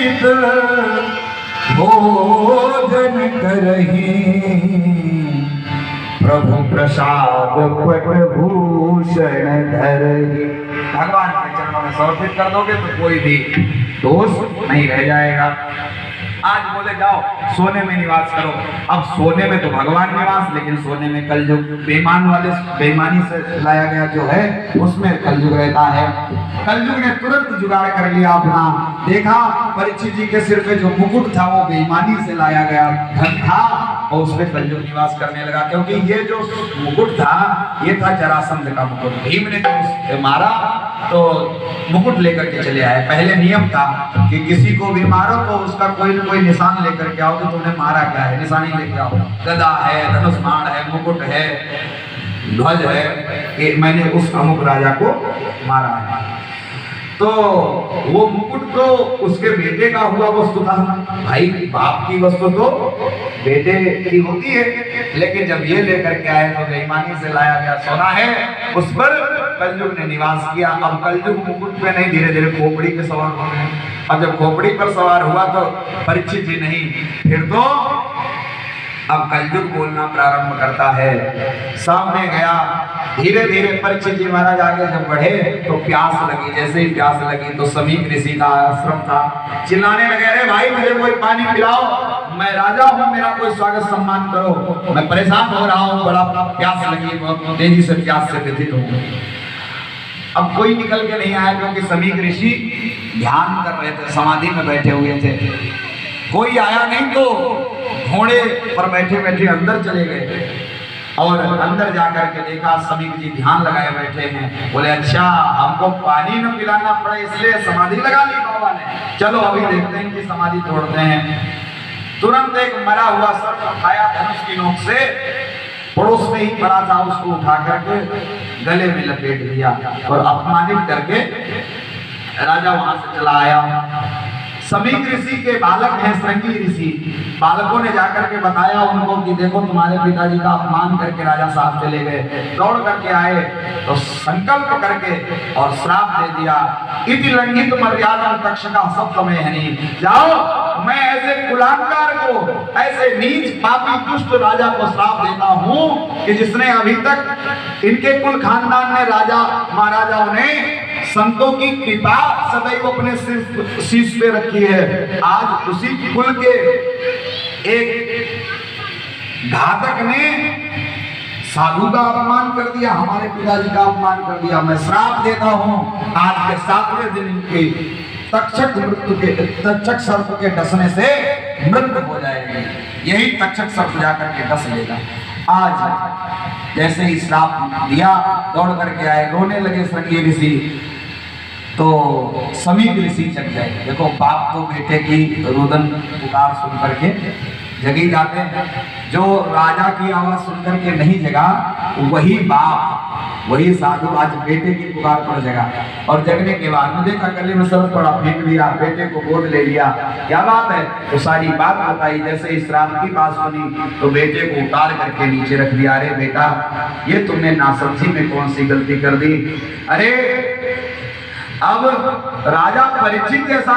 परीक्षित भोजन करही, प्रभु प्रसाद पट भूषण धरही। भगवान के चरणों में समर्पित कर दोगे तो कोई भी दोष नहीं रह जाएगा। आज बोले जाओ सोने में निवास करो, अब सोने में तो भगवान निवास, लेकिन सोने में कलयुग बेईमान वाले बेईमानी से लाया गया जो है उसमें कलयुग रहता है। कलयुग ने तुरंत जुगाड़ कर लिया अपना। देखा परीक्षित जी के सिर पे जो मुकुट था वो बेईमानी से लाया गया धन था और उसमें कलयुग निवास करने लगा, क्योंकि ये जो मुकुट था ये था जरासंध का मुकुट। भीम ने जो मारा तो मुकुट लेकर के चले आए। पहले नियम था कि किसी को भी मारो तो उसका कोई न कोई निशान लेकर के आओ कि तुमने मारा क्या है, निशानी लेके आओ। गदा है, धनुष बाण है, मुकुट है, ध्वज है कि मैंने उस अमुक राजा को मारा है। तो वो मुकुट तो उसके बेटे का हुआ वस्तु था। भाई बाप की वस्तु तो बेटे की होती है, लेकिन जब ये लेकर के आए तो बेईमानी से लाया गया सोना है, उस पर कलयुग ने निवास किया। अब कलयुग मुकुट पे नहीं, धीरे धीरे खोपड़ी पे सवार हो गए। अब जब खोपड़ी पर सवार हुआ तो परीक्षित जी नहीं, फिर तो अब कलयुग बोलना प्रारंभ करता है। सामने गया, धीरे धीरे परीक्षित जी महाराज आगे जब बढ़े तो प्यास लगी। जैसे ही प्यास लगी तो समीप ऋषि का आश्रम था, चिल्लाने लगे, अरे भाई मुझे कोई पानी पिलाओ, मैं राजा हूँ, मेरा कोई स्वागत सम्मान करो, मैं परेशान हो रहा हूँ, बड़ा प्यास लगी, बहुत तेजी से प्यास से व्यथित हूँ। अब कोई निकल के नहीं आया, क्योंकि समीप ऋषि ध्यान कर रहे थे, समाधि में बैठे हुए थे। कोई आया नहीं तो घोड़े पर बैठे बैठे अंदर चले गए और अंदर जाकर के देखा समीप जी ध्यान लगाए बैठे हैं। बोले अच्छा हमको पानी न पिलाना पड़ा इसलिए समाधि लगा ली बाबा ने, चलो अभी देखते हैं कि समाधि तोड़ते हैं। तुरंत एक मरा हुआ सर्प उठाया धनुष की नोक से, पड़ोस में ही पड़ा था, उसको उठा करके गले में लपेट दिया और अपमानित करके राजा वहां से चला आया। समीप ऋषि के बालक हैं श्रृंगी ऋषि, बालकों ने जाकर के बताया उनको कि देखो तुम्हारे पिताजी का अपमान करके राजा साहब चले गए। दौड़ करके आए तो संकल्प करके और श्राप दे दिया, इति लंघित मर्यादा तक्षका सब समय है नहीं। जाओ मैं ऐसे कुलांगार को, ऐसे नीच पापी दुष्ट राजा को श्राप देता हूँ कि जिसने अभी तक इनके कुल खानदान ने राजा महाराजाओं ने संतों की कृपा सदैव अपने शीश पे रखी है। आज उसी कुल के एक घातक ने साधु का अपमान कर दिया, हमारे पिताजी का अपमान कर दिया। मैं श्राप देता हूं आज के 7वें दिन इनके तक्षक सर्प के डसने से मृत्यु हो जाएगी। यही तक्षक सर्प जाकर के डस लेगा। आज जैसे ही श्राप दिया दौड़ करके आए, रोने लगे श्रृंगी ऋषि, तो समीप ऋषि जग गए। देखो बाप तो बेटे की रुदन पुकार सुन करके जगी जाते हैं, जो राजा की आवाज सुन करके नहीं जगा वही बाप, वही साधु आज बेटे की पुकार पर जगा। और जगने के बाद में देखा गले में सर पड़ा, फेंक दिया, बेटे को गोद ले लिया। क्या बात है, तो सारी बात बताई। जैसे इस रात की बात सुनी तो बेटे को उतार करके नीचे रख दिया। अरे बेटा ये तुमने नासमझी में कौन सी गलती कर दी। अरे अब राजा परीक्षित जैसा